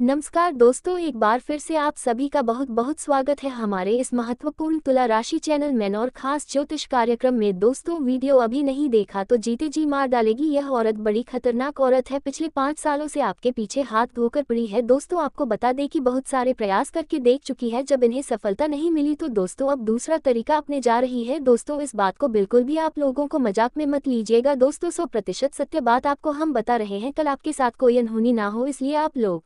नमस्कार दोस्तों, एक बार फिर से आप सभी का बहुत बहुत स्वागत है हमारे इस महत्वपूर्ण तुला राशि चैनल में और खास ज्योतिष कार्यक्रम में। दोस्तों, वीडियो अभी नहीं देखा तो जीते जी मार डालेगी। यह औरत बड़ी खतरनाक औरत है, पिछले 5 सालों से आपके पीछे हाथ धोकर पड़ी है। दोस्तों, आपको बता दें कि बहुत सारे प्रयास करके देख चुकी है, जब इन्हें सफलता नहीं मिली तो दोस्तों अब दूसरा तरीका अपने जा रही है। दोस्तों, इस बात को बिल्कुल भी आप लोगों को मजाक में मत लीजिएगा। दोस्तों, 100% सत्य बात आपको हम बता रहे हैं। कल आपके साथ कोई अनहोनी ना हो, इसलिए आप लोग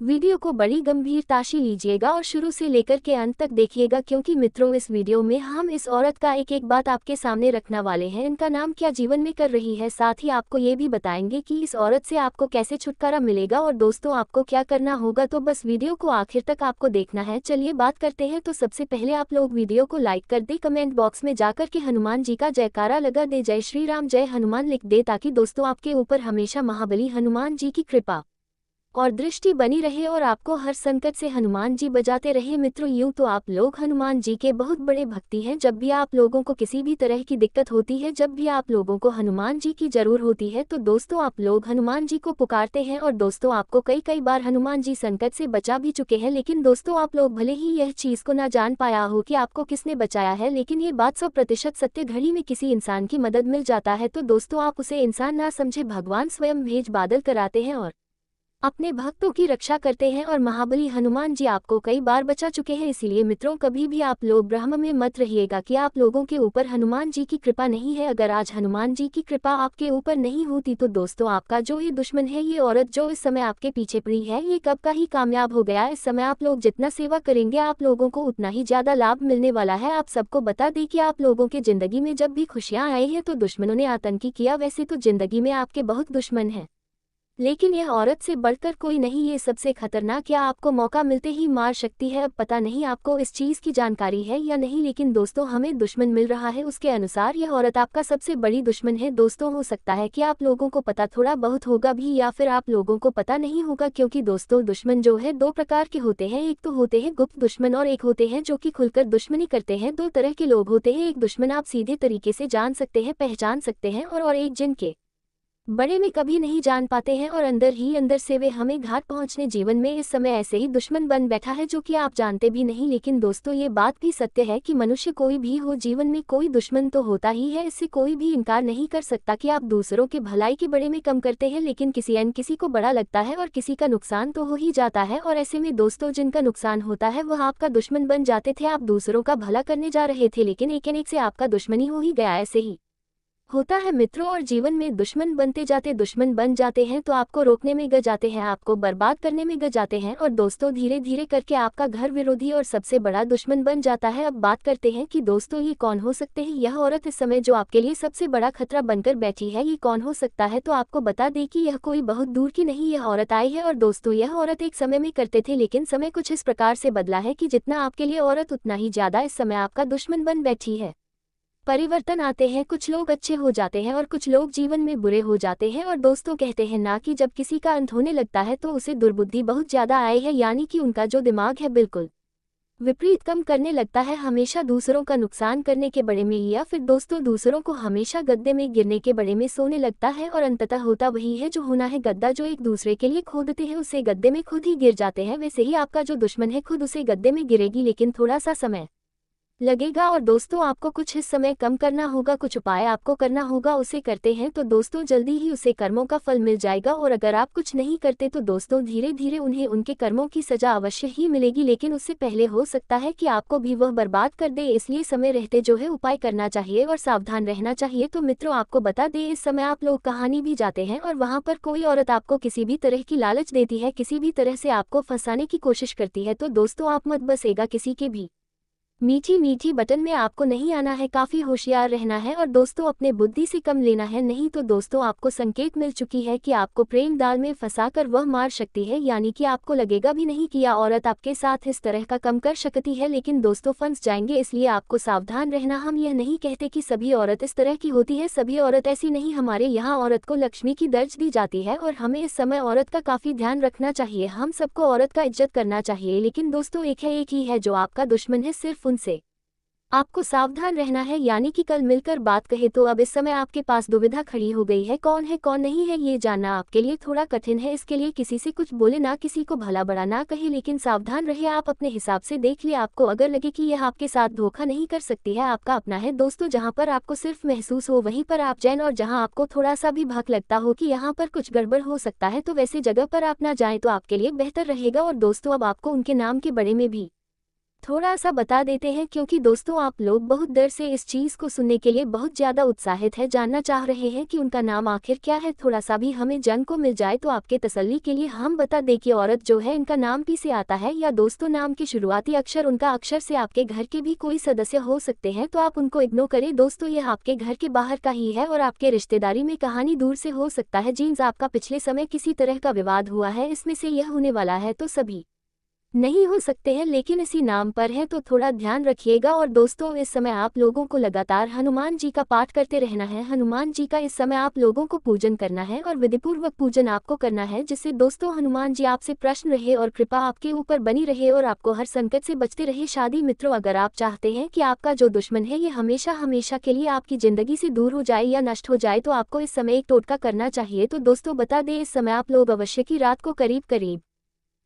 वीडियो को बड़ी गंभीरता से लीजिएगा और शुरू से लेकर के अंत तक देखिएगा, क्योंकि मित्रों इस वीडियो में हम इस औरत का एक एक बात आपके सामने रखने वाले हैं। इनका नाम क्या जीवन में कर रही है, साथ ही आपको ये भी बताएंगे कि इस औरत से आपको कैसे छुटकारा मिलेगा और दोस्तों आपको क्या करना होगा। तो बस वीडियो को आखिर तक आपको देखना है। चलिए बात करते हैं। तो सबसे पहले आप लोग वीडियो को लाइक कर दे, कमेंट बॉक्स में जाकर के हनुमान जी का जयकारा लगा दे, जय श्री राम जय हनुमान लिख दे, ताकि दोस्तों आपके ऊपर हमेशा महाबली हनुमान जी की कृपा और दृष्टि बनी रहे और आपको हर संकट से हनुमान जी बचाते रहे। मित्रों, यूं तो आप लोग हनुमान जी के बहुत बड़े भक्ति हैं। जब भी आप लोगों को किसी भी तरह की दिक्कत होती है, जब भी आप लोगों को हनुमान जी की जरूर होती है, तो दोस्तों आप लोग हनुमान जी को पुकारते हैं और दोस्तों आपको कई कई बार हनुमान जी संकट से बचा भी चुके हैं। लेकिन दोस्तों आप लोग भले ही यह चीज को ना जान पाया हो कि आपको किसने बचाया है, लेकिन ये बात 100% सत्य। घड़ी में किसी इंसान की मदद मिल जाता है तो दोस्तों आप उसे इंसान ना समझे, भगवान स्वयं भेज बादल कराते हैं और अपने भक्तों की रक्षा करते हैं और महाबली हनुमान जी आपको कई बार बचा चुके हैं। इसीलिए मित्रों, कभी भी आप लोग भ्रम में मत रहिएगा कि आप लोगों के ऊपर हनुमान जी की कृपा नहीं है। अगर आज हनुमान जी की कृपा आपके ऊपर नहीं होती तो दोस्तों आपका जो ये दुश्मन है, ये औरत जो इस समय आपके पीछे पड़ी है, ये कब का ही कामयाब हो गया। इस समय आप लोग जितना सेवा करेंगे आप लोगों को उतना ही ज्यादा लाभ मिलने वाला है। आप सबको बता दें कि आप लोगों के जिंदगी में जब भी खुशियां आई हैं तो दुश्मनों ने आतंकी किया। वैसे तो जिंदगी में आपके बहुत दुश्मन हैं, लेकिन यह औरत से बढ़कर कोई नहीं, ये सबसे खतरनाक या आपको मौका मिलते ही मार सकती है। अब पता नहीं आपको इस चीज की जानकारी है या नहीं, लेकिन दोस्तों हमें दुश्मन मिल रहा है, उसके अनुसार यह औरत आपका सबसे बड़ी दुश्मन है। दोस्तों, हो सकता है कि आप लोगों को पता थोड़ा बहुत होगा भी या फिर आप लोगों को पता नहीं होगा, क्योंकि दोस्तों दुश्मन जो है 2 प्रकार के होते हैं। एक तो होते हैं गुप्त दुश्मन और एक होते हैं जो कि खुलकर दुश्मनी करते हैं। 2 तरह के लोग होते हैं। एक दुश्मन आप सीधे तरीके से जान सकते हैं, पहचान सकते हैं, और एक जिनके बड़े में कभी नहीं जान पाते हैं और अंदर ही अंदर से वे हमें घात पहुंचने जीवन में इस समय ऐसे ही दुश्मन बन बैठा है जो कि आप जानते भी नहीं। लेकिन दोस्तों ये बात भी सत्य है कि मनुष्य कोई भी हो, जीवन में कोई दुश्मन तो होता ही है। इससे कोई भी इनकार नहीं कर सकता कि आप दूसरों के भलाई के बड़े में कम करते हैं, लेकिन किसी को बड़ा लगता है और किसी का नुकसान तो हो ही जाता है। और ऐसे में दोस्तों जिनका नुकसान होता है वह आपका दुश्मन बन जाते थे। आप दूसरों का भला करने जा रहे थे, लेकिन एक से आपका दुश्मनी हो ही गया। ऐसे ही होता है मित्रों, और जीवन में दुश्मन बनते जाते दुश्मन बन जाते हैं तो आपको रोकने में गए जाते हैं, आपको बर्बाद करने में गए जाते हैं, और दोस्तों धीरे धीरे करके आपका घर विरोधी और सबसे बड़ा दुश्मन बन जाता है। अब बात करते हैं कि दोस्तों ये कौन हो सकते हैं। यह औरत इस समय जो आपके लिए सबसे बड़ा खतरा बनकर बैठी है, ये कौन हो सकता है। तो आपको बता दें कि यह कोई बहुत दूर की नहीं यह औरत आई है। और दोस्तों यह औरत एक समय में करते थे, लेकिन समय कुछ इस प्रकार से बदला है कि जितना आपके लिए औरत उतना ही ज्यादा इस समय आपका दुश्मन बन बैठी है। परिवर्तन आते हैं, कुछ लोग अच्छे हो जाते हैं और कुछ लोग जीवन में बुरे हो जाते हैं। और दोस्तों कहते हैं ना कि जब किसी का अंत होने लगता है तो उसे दुर्बुद्धि बहुत ज्यादा आई है, यानी कि उनका जो दिमाग है बिल्कुल विपरीत कम करने लगता है, हमेशा दूसरों का नुकसान करने के बड़े में, या फिर दोस्तों दूसरों को हमेशा गद्दे में गिरने के बड़े में सोने लगता है। और अंततः होता वही है जो होना है। गद्दा जो एक दूसरे के लिए खोदते हैं उसे गद्दे में खुद ही गिर जाते हैं। वैसे ही आपका जो दुश्मन है खुद उसे गद्दे में गिरेगी, लेकिन थोड़ा सा समय लगेगा। और दोस्तों आपको कुछ इस समय कम करना होगा, कुछ उपाय आपको करना होगा, उसे करते हैं तो दोस्तों जल्दी ही उसे कर्मों का फल मिल जाएगा। और अगर आप कुछ नहीं करते तो दोस्तों धीरे धीरे उन्हें उनके कर्मों की सजा अवश्य ही मिलेगी, लेकिन उससे पहले हो सकता है कि आपको भी वह बर्बाद कर दे। इसलिए समय रहते जो है उपाय करना चाहिए और सावधान रहना चाहिए। तो मित्रों आपको बता दें, इस समय आप लोग कहानी भी जाते हैं और वहां पर कोई औरत आपको किसी भी तरह की लालच देती है, किसी भी तरह से आपको फंसाने की कोशिश करती है, तो दोस्तों आप मत बसेगा किसी के भी मीठी मीठी बटन में आपको नहीं आना है, काफी होशियार रहना है और दोस्तों अपने बुद्धि से कम लेना है। नहीं तो दोस्तों आपको संकेत मिल चुकी है कि आपको प्रेम दाल में फंसाकर वह मार सकती है, यानी कि आपको लगेगा भी नहीं कि यह औरत आपके साथ इस तरह का कम कर सकती है, लेकिन दोस्तों फंस जाएंगे। इसलिए आपको सावधान रहना। हम यह नहीं कहते कि सभी औरत इस तरह की होती है, सभी औरत ऐसी नहीं। हमारे यहाँ औरत को लक्ष्मी की दर्ज दी जाती है और हमें इस समय औरत का काफी ध्यान रखना चाहिए। हम सबको औरत का इज्जत करना चाहिए, लेकिन दोस्तों एक ही है जो आपका दुश्मन है, सिर्फ उनसे आपको सावधान रहना है, यानी कि कल मिलकर बात कहे तो अब इस समय आपके पास दुविधा खड़ी हो गई है कौन नहीं है ये जानना आपके लिए थोड़ा कठिन है। इसके लिए किसी से कुछ बोले ना, किसी को भला बड़ा ना कहे, लेकिन सावधान रहे। आप अपने हिसाब से देख ले, आपको अगर लगे कि यह आपके साथ धोखा नहीं कर सकती है, आपका अपना है दोस्तों, जहाँ पर आपको सिर्फ महसूस हो वहीं पर आप जाएं, और जहाँ आपको थोड़ा सा भी भक लगता हो कि यहाँ पर कुछ गड़बड़ हो सकता है तो वैसे जगह पर आप ना जाएं तो आपके लिए बेहतर रहेगा। और दोस्तों अब आपको उनके नाम के बारे में भी थोड़ा सा बता देते हैं, क्योंकि दोस्तों आप लोग बहुत देर से इस चीज़ को सुनने के लिए बहुत ज़्यादा उत्साहित है, जानना चाह रहे हैं कि उनका नाम आखिर क्या है। थोड़ा सा भी हमें जन को मिल जाए तो आपके तसल्ली के लिए हम बता दें कि औरत जो है इनका नाम पी से आता है, या दोस्तों नाम के शुरुआती अक्षर उनका अक्षर से आपके घर के भी कोई सदस्य हो सकते हैं, तो आप उनको इग्नोर करें दोस्तों। यह आपके घर के बाहर का ही है और आपके रिश्तेदारी में कहानी दूर से हो सकता है। जीन्स आपका पिछले समय किसी तरह का विवाद हुआ है, इसमें से यह होने वाला है, तो सभी नहीं हो सकते हैं लेकिन इसी नाम पर है, तो थोड़ा ध्यान रखिएगा। और दोस्तों इस समय आप लोगों को लगातार हनुमान जी का पाठ करते रहना है। हनुमान जी का इस समय आप लोगों को पूजन करना है और विधिपूर्वक पूजन आपको करना है, जिससे दोस्तों हनुमान जी आपसे प्रसन्न रहे और कृपा आपके ऊपर बनी रहे और आपको हर संकट से बचते रहे। शादी मित्रों, अगर आप चाहते हैं कि आपका जो दुश्मन है ये हमेशा हमेशा के लिए आपकी जिंदगी से दूर हो जाए या नष्ट हो जाए, तो आपको इस समय एक टोटका करना चाहिए। तो दोस्तों बता दें, इस समय आप लोग अवश्य की रात को करीब करीब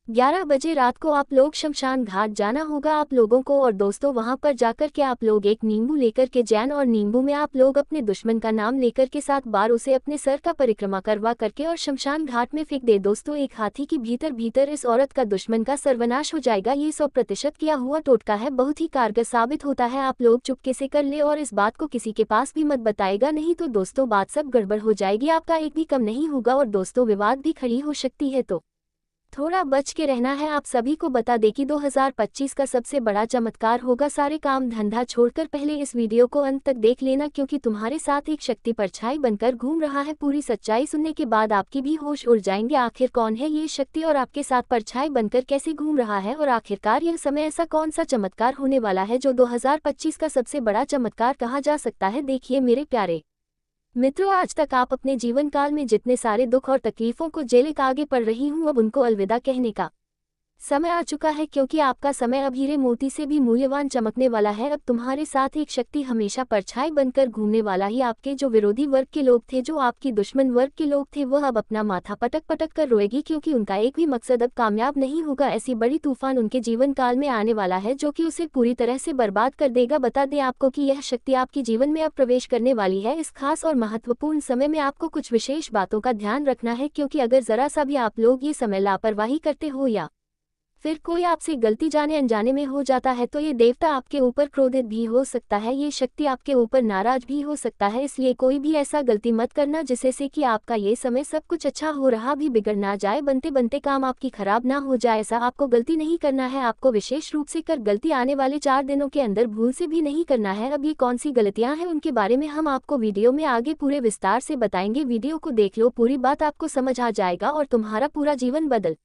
11 बजे रात को आप लोग शमशान घाट जाना होगा आप लोगों को। और दोस्तों वहां पर जाकर के आप लोग एक नींबू लेकर के जैन, और नींबू में आप लोग अपने दुश्मन का नाम लेकर के 7 बार उसे अपने सर का परिक्रमा करवा करके और शमशान घाट में फेंक दे। दोस्तों एक हाथी की भीतर भीतर इस औरत का दुश्मन का सर्वनाश हो जाएगा। ये 100% किया हुआ टोटका है, बहुत ही कारगर साबित होता है। आप लोग चुपके से कर ले और इस बात को किसी के पास भी मत बताएगा, नहीं तो दोस्तों बात सब गड़बड़ हो जाएगी, आपका एक भी कम नहीं होगा और दोस्तों विवाद भी खड़ी हो सकती है, तो थोड़ा बच के रहना है। आप सभी को बता दें कि 2025 का सबसे बड़ा चमत्कार होगा। सारे काम धंधा छोड़कर पहले इस वीडियो को अंत तक देख लेना, क्योंकि तुम्हारे साथ एक शक्ति परछाई बनकर घूम रहा है। पूरी सच्चाई सुनने के बाद आपकी भी होश उड़ जाएंगे। आखिर कौन है ये शक्ति और आपके साथ परछाई बनकर कैसे घूम रहा है, और आखिरकार यह समय ऐसा कौन सा चमत्कार होने वाला है जो 2025 का सबसे बड़ा चमत्कार कहा जा सकता है। देखिए मेरे प्यारे मित्रों, आज तक आप अपने जीवन काल में जितने सारे दुख और तकलीफों को झेले आगे पड़ रही हूँ, अब उनको अलविदा कहने का समय आ चुका है, क्योंकि आपका समय अब हीरे मोती से भी मूल्यवान चमकने वाला है। अब तुम्हारे साथ एक शक्ति हमेशा परछाई बनकर घूमने वाला ही। आपके जो विरोधी वर्ग के लोग थे, जो आपकी दुश्मन वर्ग के लोग थे, वह अब अपना माथा पटक पटक कर रोएगी, क्योंकि उनका एक भी मकसद अब कामयाब नहीं होगा। ऐसी बड़ी तूफान उनके जीवन काल में आने वाला है जो कि उसे पूरी तरह से बर्बाद कर देगा। बता दें आपको कि यह शक्ति आपके जीवन में अब प्रवेश करने वाली है। इस खास और महत्वपूर्ण समय में आपको कुछ विशेष बातों का ध्यान रखना है, क्योंकि अगर जरा सा भी आप लोग ये समय लापरवाही करते हो या फिर कोई आपसे गलती जाने अनजाने में हो जाता है, तो ये देवता आपके ऊपर क्रोधित भी हो सकता है, ये शक्ति आपके ऊपर नाराज भी हो सकता है। इसलिए कोई भी ऐसा गलती मत करना जिससे से कि आपका ये समय सब कुछ अच्छा हो रहा भी बिगड़ ना जाए, बनते बनते काम आपकी खराब ना हो जाए। ऐसा आपको गलती नहीं करना है। आपको विशेष रूप से कर गलती आने वाले 4 दिनों के अंदर भूल से भी नहीं करना है। अब ये कौन सी गलतियां हैं उनके बारे में हम आपको वीडियो में आगे पूरे विस्तार से बताएंगे। वीडियो को देख लो, पूरी बात आपको समझ आ जाएगा और तुम्हारा पूरा जीवन बदल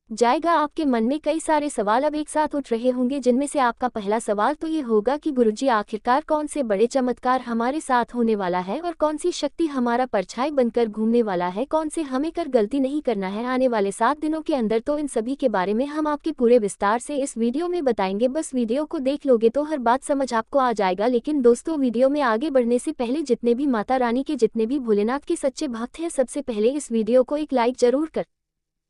जाएगा। आपके मन में कई सारे सवाल अब एक साथ उठ रहे होंगे, जिनमें से आपका पहला सवाल तो ये होगा कि गुरुजी आखिरकार कौन से बड़े चमत्कार हमारे साथ होने वाला है और कौन सी शक्ति हमारा परछाई बनकर घूमने वाला है, कौन से हमें कर गलती नहीं करना है आने वाले 7 दिनों के अंदर। तो इन सभी के बारे में हम आपके पूरे विस्तार से इस वीडियो में बताएंगे। बस वीडियो को देख लोगे तो हर बात समझ आपको आ जाएगा। लेकिन दोस्तों वीडियो में आगे बढ़ने से पहले जितने भी माता रानी के जितने भी भोलेनाथ के सच्चे भक्त हैं, सबसे पहले इस वीडियो को एक लाइक जरूर कर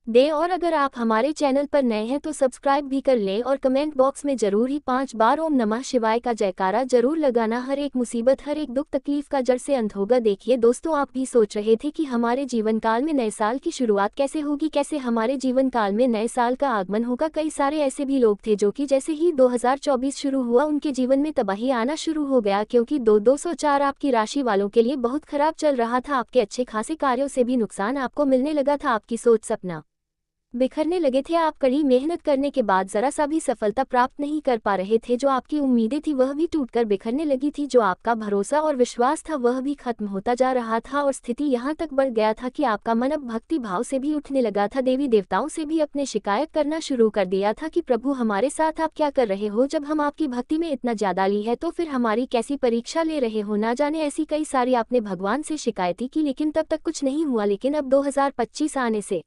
दे, और अगर आप हमारे चैनल पर नए हैं तो सब्सक्राइब भी कर लें, और कमेंट बॉक्स में जरूर ही 5 बार ओम नमः शिवाय का जयकारा जरूर लगाना। हर एक मुसीबत, हर एक दुख तकलीफ का जड़ से अंत होगा। देखिए दोस्तों, आप भी सोच रहे थे कि हमारे जीवन काल में नए साल की शुरुआत कैसे होगी, कैसे हमारे जीवन काल में नए साल का आगमन होगा। कई सारे ऐसे भी लोग थे जो कि जैसे ही 2024 शुरू हुआ उनके जीवन में तबाही आना शुरू हो गया, क्योंकि 204 आपकी राशि वालों के लिए बहुत खराब चल रहा था। आपके अच्छे खासे कार्यों से भी नुकसान आपको मिलने लगा था। आपकी सोच सपना बिखरने लगे थे। आप कड़ी मेहनत करने के बाद जरा सा भी सफलता प्राप्त नहीं कर पा रहे थे। जो आपकी उम्मीदें थी वह भी टूटकर बिखरने लगी थी। जो आपका भरोसा और विश्वास था वह भी खत्म होता जा रहा था, और स्थिति यहाँ तक बढ़ गया था कि आपका मन अब भक्ति भाव से भी उठने लगा था। देवी देवताओं से भी अपने शिकायत करना शुरू कर दिया था कि प्रभु हमारे साथ आप क्या कर रहे हो, जब हम आपकी भक्ति में इतना ज्यादा ली है तो फिर हमारी कैसी परीक्षा ले रहे हो। ना जाने ऐसी कई सारी आपने भगवान से शिकायतें की, लेकिन तब तक कुछ नहीं हुआ। लेकिन अब 2025 आने से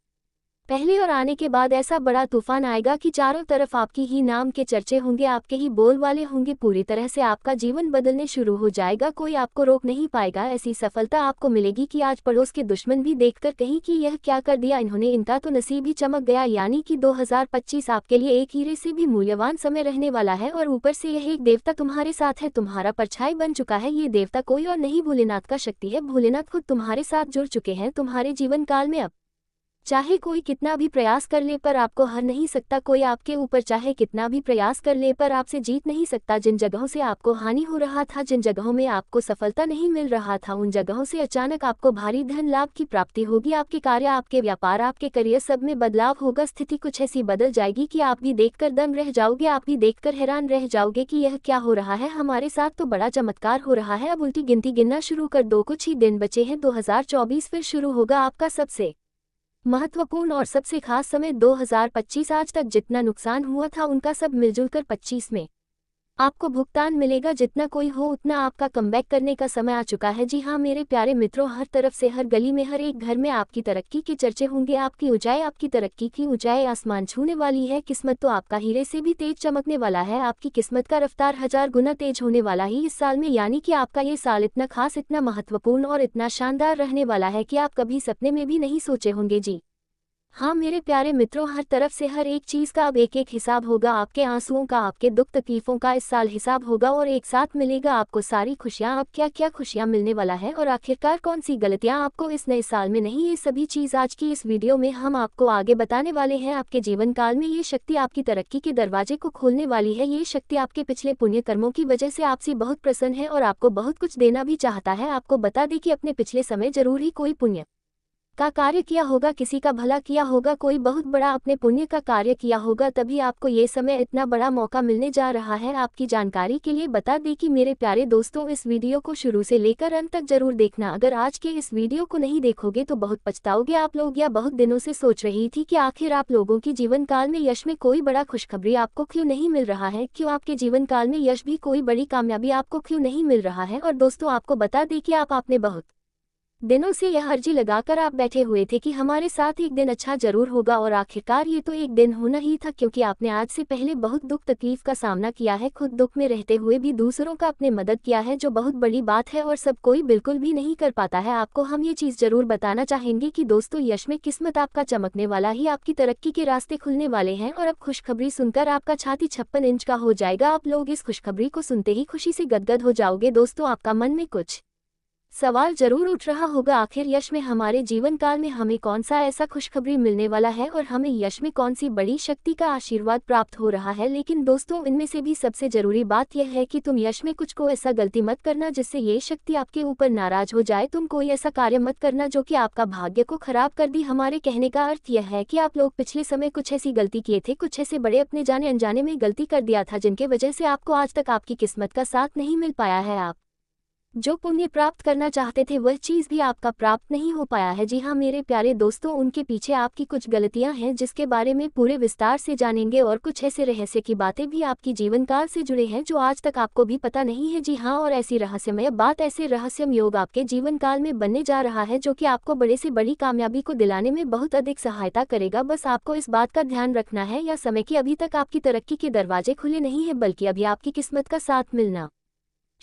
पहले और आने के बाद ऐसा बड़ा तूफान आएगा कि चारों तरफ आपकी ही नाम के चर्चे होंगे, आपके ही बोल वाले होंगे, पूरी तरह से आपका जीवन बदलने शुरू हो जाएगा, कोई आपको रोक नहीं पाएगा। ऐसी सफलता आपको मिलेगी कि आज पड़ोस के दुश्मन भी देखकर कहीं कि यह क्या कर दिया इन्होंने, इनका तो नसीब ही चमक गया। यानी कि 2025 आपके लिए एक हीरे से भी मूल्यवान समय रहने वाला है। और ऊपर से यह एक देवता तुम्हारे साथ है, तुम्हारा परछाई बन चुका है। ये देवता कोई और नहीं भोलेनाथ का शक्ति है। भोलेनाथ खुद तुम्हारे साथ जुड़ चुके हैं तुम्हारे जीवन काल में। अब चाहे कोई कितना भी प्रयास कर ले पर आपको हर नहीं सकता, कोई आपके ऊपर चाहे कितना भी प्रयास कर ले पर आपसे जीत नहीं सकता। जिन जगहों से आपको हानि हो रहा था, जिन जगहों में आपको सफलता नहीं मिल रहा था, उन जगहों से अचानक आपको भारी धन लाभ की प्राप्ति होगी। आपके कार्य, आपके व्यापार, आपके करियर सब में बदलाव होगा। स्थिति कुछ ऐसी बदल जाएगी कि आप भी देखकर दंग रह जाओगे, आप भी देखकर हैरान रह जाओगे कि यह क्या हो रहा है हमारे साथ, तो बड़ा चमत्कार हो रहा है। अब उल्टी गिनती गिनना शुरू कर दो, कुछ ही दिन बचे हैं, 2024 फिर शुरू होगा आपका सबसे महत्वपूर्ण और सबसे खास समय। 2025 आज तक जितना नुकसान हुआ था उनका सब मिलजुल कर 25 में आपको भुगतान मिलेगा। जितना कोई हो उतना आपका कमबैक करने का समय आ चुका है। जी हाँ मेरे प्यारे मित्रों, हर तरफ से, हर गली में, हर एक घर में आपकी तरक्की के चर्चे होंगे। आपकी ऊंचाई, आपकी तरक्की की ऊंचाई आसमान छूने वाली है। किस्मत तो आपका हीरे से भी तेज चमकने वाला है। आपकी किस्मत का रफ्तार 1000 गुना तेज होने वाला ही इस साल में। यानी कि आपका ये साल इतना खास, इतना महत्वपूर्ण और इतना शानदार रहने वाला है कि आप कभी सपने में भी नहीं सोचे होंगे। जी हाँ मेरे प्यारे मित्रों, हर तरफ से हर एक चीज़ का अब एक एक हिसाब होगा। आपके आंसुओं का, आपके दुख तकलीफों का इस साल हिसाब होगा और एक साथ मिलेगा आपको सारी खुशियाँ। अब क्या क्या खुशियाँ मिलने वाला है और आखिरकार कौन सी गलतियाँ आपको इस नए साल में नहीं, ये सभी चीज़ आज की इस वीडियो में हम आपको आगे बताने वाले हैं। आपके जीवन काल में ये शक्ति आपकी तरक्की के दरवाजे को खोलने वाली है। ये शक्ति आपके पिछले पुण्य कर्मों की वजह से आपसे बहुत प्रसन्न है और आपको बहुत कुछ देना भी चाहता है। आपको बता दें कि अपने पिछले समय जरूर ही कोई पुण्य का कार्य किया होगा, किसी का भला किया होगा, कोई बहुत बड़ा अपने पुण्य का कार्य किया होगा, तभी आपको ये समय इतना बड़ा मौका मिलने जा रहा है। आपकी जानकारी के लिए बता दें कि मेरे प्यारे दोस्तों, इस वीडियो को शुरू से लेकर अंत तक जरूर देखना। अगर आज के इस वीडियो को नहीं देखोगे तो बहुत पछताओगे आप लोग। या बहुत दिनों से सोच रही थी कि आखिर आप लोगों की जीवन काल में यश में कोई बड़ा खुशखबरी आपको क्यों नहीं मिल रहा है, क्यों आपके जीवन काल में यश भी कोई बड़ी कामयाबी आपको क्यों नहीं मिल रहा है। और दोस्तों आपको बता दें कि आपने बहुत दिनों से यह अर्जी लगाकर आप बैठे हुए थे कि हमारे साथ एक दिन अच्छा जरूर होगा, और आखिरकार ये तो एक दिन होना ही था, क्योंकि आपने आज से पहले बहुत दुख तकलीफ का सामना किया है। खुद दुख में रहते हुए भी दूसरों का अपने मदद किया है, जो बहुत बड़ी बात है और सब कोई बिल्कुल भी नहीं कर पाता है। आपको हम ये चीज़ जरूर बताना चाहेंगे कि दोस्तों, यश में किस्मत आपका चमकने वाला ही, आपकी तरक्की के रास्ते खुलने वाले हैं। और अब खुशखबरी सुनकर आपका छाती 56 इंच का हो जाएगा। आप लोग इस खुशखबरी को सुनते ही खुशी से गदगद हो जाओगे। दोस्तों आपका मन में कुछ सवाल जरूर उठ रहा होगा, आखिर यश में हमारे जीवन काल में हमें कौन सा ऐसा खुशखबरी मिलने वाला है और हमें यश में कौन सी बड़ी शक्ति का आशीर्वाद प्राप्त हो रहा है। लेकिन दोस्तों, इनमें से भी सबसे जरूरी बात यह है कि तुम यश में कुछ को ऐसा गलती मत करना जिससे ये शक्ति आपके ऊपर नाराज हो जाए। तुम कोई ऐसा कार्य मत करना जो कि आपका भाग्य को खराब कर दी। हमारे कहने का अर्थ यह है कि आप लोग पिछले समय कुछ ऐसी गलती किए थे, कुछ ऐसे बड़े अपने जाने अनजाने में गलती कर दिया था, जिनके वजह से आपको आज तक आपकी किस्मत का साथ नहीं मिल पाया है। आप जो पुण्य प्राप्त करना चाहते थे वह चीज़ भी आपका प्राप्त नहीं हो पाया है। जी हाँ मेरे प्यारे दोस्तों, उनके पीछे आपकी कुछ गलतियां हैं जिसके बारे में पूरे विस्तार से जानेंगे, और कुछ ऐसे रहस्य की बातें भी आपकी जीवन काल से जुड़े हैं जो आज तक आपको भी पता नहीं है। जी हाँ, और ऐसी रहस्यमय बात, ऐसे रहस्यमय योग आपके जीवन काल में बनने जा रहा है जो कि आपको बड़े से बड़ी कामयाबी को दिलाने में बहुत अधिक सहायता करेगा। बस आपको इस बात का ध्यान रखना है या समय की अभी तक आपकी तरक्की के दरवाजे खुले नहीं है, बल्कि अभी आपकी किस्मत का साथ मिलना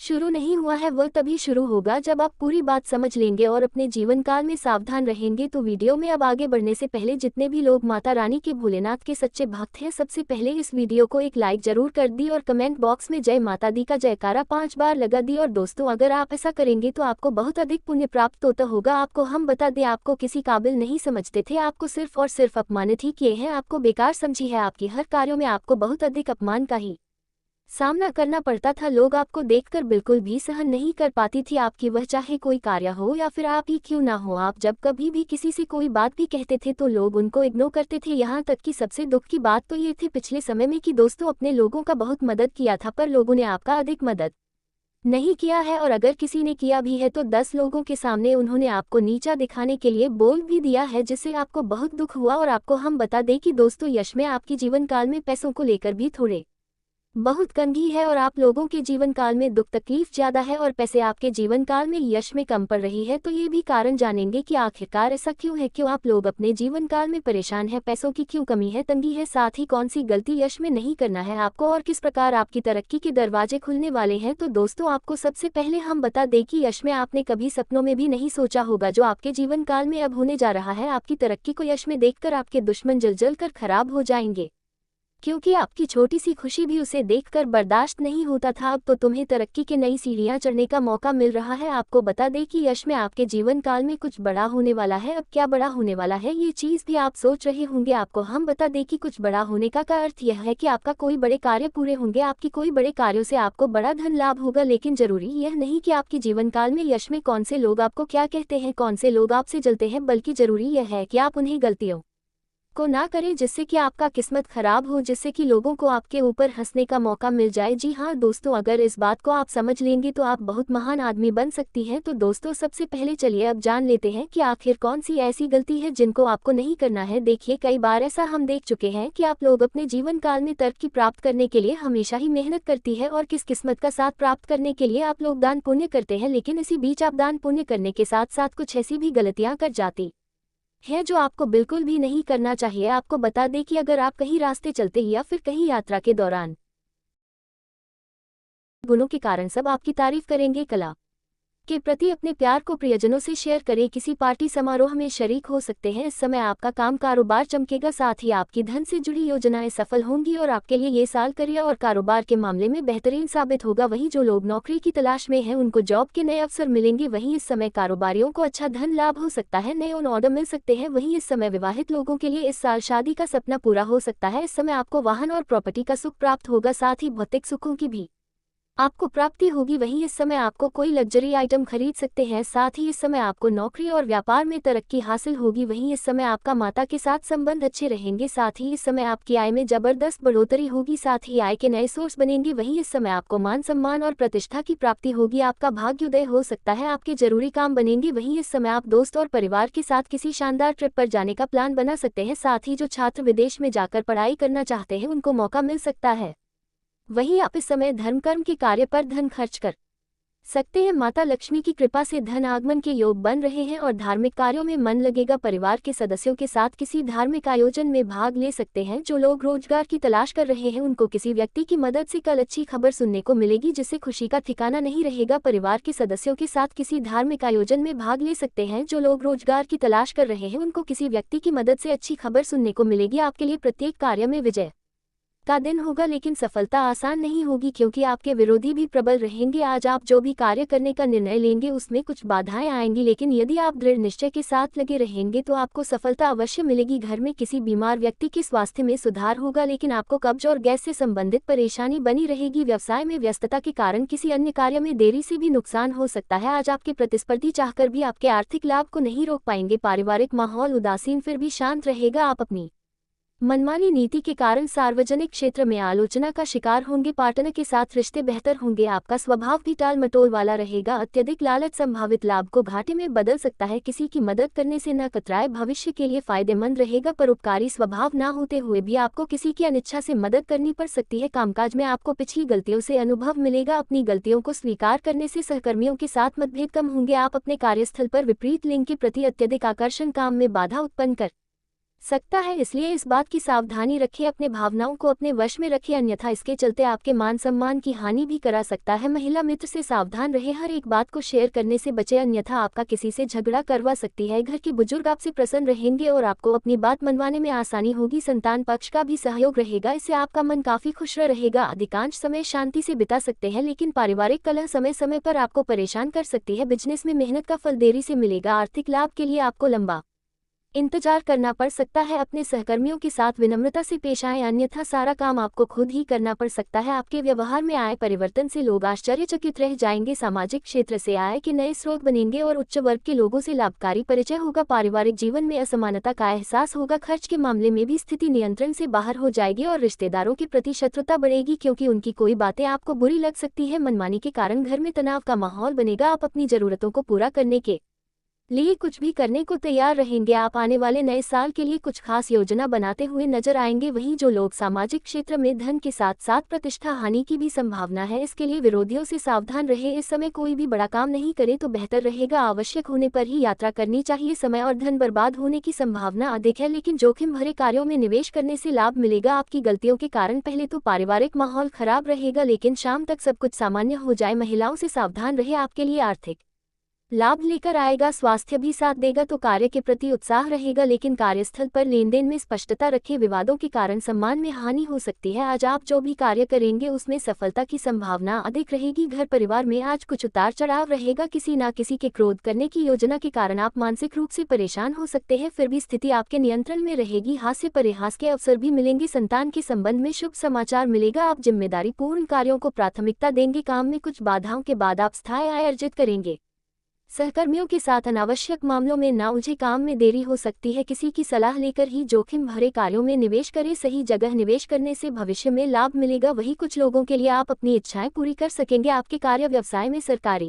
शुरू नहीं हुआ है। वह तभी शुरू होगा जब आप पूरी बात समझ लेंगे और अपने जीवन काल में सावधान रहेंगे। तो वीडियो में अब आगे बढ़ने से पहले जितने भी लोग माता रानी के भोलेनाथ के सच्चे भक्त हैं, सबसे पहले इस वीडियो को एक लाइक जरूर कर दी और कमेंट बॉक्स में जय माता दी का जयकारा 5 बार लगा दी। और दोस्तों, अगर आप ऐसा करेंगे तो आपको बहुत अधिक पुण्य प्राप्त होता होगा। आपको हम बता दें, आपको किसी काबिल नहीं समझते थे, आपको सिर्फ और सिर्फ अपमानित ही किए हैं, आपको बेकार समझी है। आपकी हर कार्यों में आपको बहुत अधिक अपमान का ही सामना करना पड़ता था। लोग आपको देखकर बिल्कुल भी सहन नहीं कर पाती थी आपकी वह, चाहे कोई कार्य हो या फिर आप ही क्यों ना हो। आप जब कभी भी किसी से कोई बात भी कहते थे तो लोग उनको इग्नोर करते थे। यहाँ तक कि सबसे दुख की बात तो ये थी पिछले समय में कि दोस्तों, अपने लोगों का बहुत मदद किया था पर लोगों ने आपका अधिक मदद नहीं किया है, और अगर किसी ने किया भी है तो 10 लोगों के सामने उन्होंने आपको नीचा दिखाने के लिए बोल भी दिया है, जिससे आपको बहुत दुख हुआ। और आपको हम बता दें कि दोस्तों, यश में आपकी जीवन काल में पैसों को लेकर भी थोड़े बहुत तंगी है और आप लोगों के जीवन काल में दुख तकलीफ ज्यादा है और पैसे आपके जीवन काल में यश में कम पड़ रही है, तो ये भी कारण जानेंगे कि आखिरकार ऐसा क्यों है, क्यों आप लोग अपने जीवन काल में परेशान है, पैसों की क्यों कमी है, तंगी है, साथ ही कौन सी गलती यश में नहीं करना है आपको और किस प्रकार आपकी तरक्की के दरवाजे खुलने वाले हैं। तो दोस्तों, आपको सबसे पहले हम बता दें कि यश में आपने कभी सपनों में भी नहीं सोचा होगा जो आपके जीवन काल में अब होने जा रहा है। आपकी तरक्की को यश में देखकर आपके दुश्मन जल जल कर खराब हो जाएंगे, क्योंकि आपकी छोटी सी खुशी भी उसे देखकर बर्दाश्त नहीं होता था। अब तो तुम्हें तरक्की के नई सीढ़ियां चढ़ने का मौका मिल रहा है। आपको बता दें कि यश में आपके जीवन काल में कुछ बड़ा होने वाला है। अब क्या बड़ा होने वाला है, ये चीज भी आप सोच रहे होंगे। आपको हम बता दें कि कुछ बड़ा होने का अर्थ यह है कि आपका कोई बड़े कार्य पूरे होंगे, आपकी कोई बड़े कार्यों से आपको बड़ा धन लाभ होगा। लेकिन जरूरी यह नहीं कि आपके जीवन काल में यश में कौन से लोग आपको क्या कहते हैं, कौन से लोग आपसे जलते हैं, बल्कि जरूरी यह है कि आप उन्हें गलतियों को ना करें जिससे कि आपका किस्मत खराब हो, जिससे कि लोगों को आपके ऊपर हंसने का मौका मिल जाए। जी हाँ दोस्तों, अगर इस बात को आप समझ लेंगे तो आप बहुत महान आदमी बन सकती हैं। तो दोस्तों, सबसे पहले चलिए अब जान लेते हैं कि आखिर कौन सी ऐसी गलती है जिनको आपको नहीं करना है। देखिए, कई बार ऐसा हम देख चुके हैं कि आप लोग अपने जीवन काल में तरक्की प्राप्त करने के लिए हमेशा ही मेहनत करती है और किस्मत का साथ प्राप्त करने के लिए आप लोग दान पुण्य करते हैं, लेकिन इसी बीच आप दान पुण्य करने के साथ साथ कुछ ऐसी भी गलतियां कर जाती है जो आपको बिल्कुल भी नहीं करना चाहिए। आपको बता दें कि अगर आप कहीं रास्ते चलते या फिर कहीं यात्रा के दौरान गुणों के कारण सब आपकी तारीफ करेंगे, कला के प्रति अपने प्यार को प्रियजनों से शेयर करें, किसी पार्टी समारोह में शरीक हो सकते हैं। इस समय आपका काम कारोबार चमकेगा, साथ ही आपकी धन से जुड़ी योजनाएं सफल होंगी और आपके लिए ये साल करियर और कारोबार के मामले में बेहतरीन साबित होगा। वहीं जो लोग नौकरी की तलाश में हैं उनको जॉब के नए अवसर मिलेंगे। वहीं इस समय कारोबारियों को अच्छा धन लाभ हो सकता है, नए ऑर्डर मिल सकते हैं। वहीं इस समय विवाहित लोगों के लिए इस साल शादी का सपना पूरा हो सकता है। इस समय आपको वाहन और प्रॉपर्टी का सुख प्राप्त होगा, साथ ही भौतिक सुखों की भी आपको प्राप्ति होगी। वहीं इस समय आपको कोई लग्जरी आइटम खरीद सकते हैं, साथ ही इस समय आपको नौकरी और व्यापार में तरक्की हासिल होगी। वहीं इस समय आपका माता के साथ संबंध अच्छे रहेंगे, साथ ही इस समय आपकी आय में जबरदस्त बढ़ोतरी होगी, साथ ही आय के नए सोर्स बनेंगे। वहीं इस समय आपको मान सम्मान और प्रतिष्ठा की प्राप्ति होगी, आपका भाग्योदय हो सकता है, आपके जरूरी काम बनेंगे। वहीं इस समय आप दोस्त और परिवार के साथ किसी शानदार ट्रिप पर जाने का प्लान बना सकते हैं, साथ ही जो छात्र विदेश में जाकर पढ़ाई करना चाहते हैं उनको मौका मिल सकता है। वहीं आप इस समय धर्म कर्म के कार्य पर धन खर्च कर सकते हैं। माता लक्ष्मी की कृपा से धन आगमन के योग बन रहे हैं और धार्मिक कार्यों में मन लगेगा। परिवार के सदस्यों के साथ किसी धार्मिक आयोजन में भाग ले सकते हैं। जो लोग रोजगार की तलाश कर रहे हैं उनको किसी व्यक्ति की मदद से कल अच्छी खबर सुनने को मिलेगी, जिससे खुशी का ठिकाना नहीं रहेगा। परिवार के सदस्यों के साथ किसी धार्मिक आयोजन में भाग ले सकते हैं। जो लोग रोजगार की तलाश कर रहे हैं उनको किसी व्यक्ति की मदद से अच्छी खबर सुनने को मिलेगी। आपके लिए प्रत्येक कार्य में विजय का दिन होगा, लेकिन सफलता आसान नहीं होगी क्योंकि आपके विरोधी भी प्रबल रहेंगे। आज आप जो भी कार्य करने का निर्णय लेंगे उसमें कुछ बाधाएं आएंगी, लेकिन यदि आप दृढ़ निश्चय के साथ लगे रहेंगे तो आपको सफलता अवश्य मिलेगी। घर में किसी बीमार व्यक्ति के स्वास्थ्य में सुधार होगा, लेकिन आपको कब्ज और गैस से संबंधित परेशानी बनी रहेगी। व्यवसाय में व्यस्तता के कारण किसी अन्य कार्य में देरी से भी नुकसान हो सकता है। आज आपके प्रतिस्पर्धी चाहकर भी आपके आर्थिक लाभ को नहीं रोक पाएंगे। पारिवारिक माहौल उदासीन फिर भी शांत रहेगा। आप अपनी मनमानी नीति के कारण सार्वजनिक क्षेत्र में आलोचना का शिकार होंगे। पार्टनर के साथ रिश्ते बेहतर होंगे। आपका स्वभाव भी टाल मटोल वाला रहेगा। अत्यधिक लालच संभावित लाभ को घाटे में बदल सकता है। किसी की मदद करने से न कतराए, भविष्य के लिए फायदेमंद रहेगा। परोपकारी स्वभाव न होते हुए भी आपको किसी की अनिच्छा से मदद करनी पड़ सकती है। कामकाज में आपको पिछली गलतियों से अनुभव मिलेगा। अपनी गलतियों को स्वीकार करने से सहकर्मियों के साथ मतभेद कम होंगे। आप अपने कार्यस्थल पर विपरीत लिंग के प्रति अत्यधिक आकर्षण काम में बाधा उत्पन्न कर सकता है, इसलिए इस बात की सावधानी रखें। अपने भावनाओं को अपने वश में रखें, अन्यथा इसके चलते आपके मान सम्मान की हानि भी करा सकता है। महिला मित्र से सावधान रहे, हर एक बात को शेयर करने से बचे, अन्यथा आपका किसी से झगड़ा करवा सकती है। घर के बुजुर्ग आपसे प्रसन्न रहेंगे और आपको अपनी बात मनवाने में आसानी होगी। संतान पक्ष का भी सहयोग रहेगा, इससे आपका मन काफी खुश रहेगा। अधिकांश समय शांति से बिता सकते हैं, लेकिन पारिवारिक कलह समय समय पर आपको परेशान कर सकती है। बिजनेस में मेहनत का फल देरी से मिलेगा। आर्थिक लाभ के लिए आपको लंबा इंतजार करना पड़ सकता है। अपने सहकर्मियों के साथ विनम्रता से पेश आएं, अन्यथा सारा काम आपको खुद ही करना पड़ सकता है। आपके व्यवहार में आए परिवर्तन से लोग आश्चर्यचकित रह जाएंगे। सामाजिक क्षेत्र से आय के नए स्रोत बनेंगे और उच्च वर्ग के लोगों से लाभकारी परिचय होगा। पारिवारिक जीवन में असमानता का एहसास होगा। खर्च के मामले में भी स्थिति नियंत्रण से बाहर हो जाएगी और रिश्तेदारों के प्रति शत्रुता बढ़ेगी क्योंकि उनकी कोई बातें आपको बुरी लग सकती है। मनमानी के कारण घर में तनाव का माहौल बनेगा। आप अपनी जरूरतों को पूरा करने के लिए कुछ भी करने को तैयार रहेंगे। आप आने वाले नए साल के लिए कुछ खास योजना बनाते हुए नजर आएंगे। वहीं जो लोग सामाजिक क्षेत्र में धन के साथ साथ प्रतिष्ठा हानि की भी संभावना है, इसके लिए विरोधियों से सावधान रहे। इस समय कोई भी बड़ा काम नहीं करे तो बेहतर रहेगा। आवश्यक होने पर ही यात्रा करनी चाहिए। समय और धन बर्बाद होने की संभावना अधिक है, लेकिन जोखिम भरे कार्यों में निवेश करने से लाभ मिलेगा। आपकी गलतियों के कारण पहले तो पारिवारिक माहौल खराब रहेगा, लेकिन शाम तक सब कुछ सामान्य हो जाए। महिलाओं से सावधान रहे, आपके लिए आर्थिक लाभ लेकर आएगा। स्वास्थ्य भी साथ देगा तो कार्य के प्रति उत्साह रहेगा, लेकिन कार्यस्थल पर लेनदेन में स्पष्टता रखें। विवादों के कारण सम्मान में हानि हो सकती है। आज आप जो भी कार्य करेंगे उसमें सफलता की संभावना अधिक रहेगी। घर परिवार में आज कुछ उतार चढ़ाव रहेगा। किसी न किसी के क्रोध करने की योजना के कारण आप मानसिक रूप से परेशान हो सकते हैं, फिर भी स्थिति आपके नियंत्रण में रहेगी। हास्य परिहास के अवसर भी मिलेंगे। संतान के संबंध में शुभ समाचार मिलेगा। आप जिम्मेदारी पूर्ण कार्यों को प्राथमिकता देंगे। काम में कुछ बाधाओं के बाद आप स्थायी आय अर्जित करेंगे। सहकर्मियों के साथ अनावश्यक मामलों में ना उलझे, काम में देरी हो सकती है। किसी की सलाह लेकर ही जोखिम भरे कार्यों में निवेश करें। सही जगह निवेश करने से भविष्य में लाभ मिलेगा। वही कुछ लोगों के लिए आप अपनी इच्छाएं पूरी कर सकेंगे। आपके कार्य व्यवसाय में सरकारी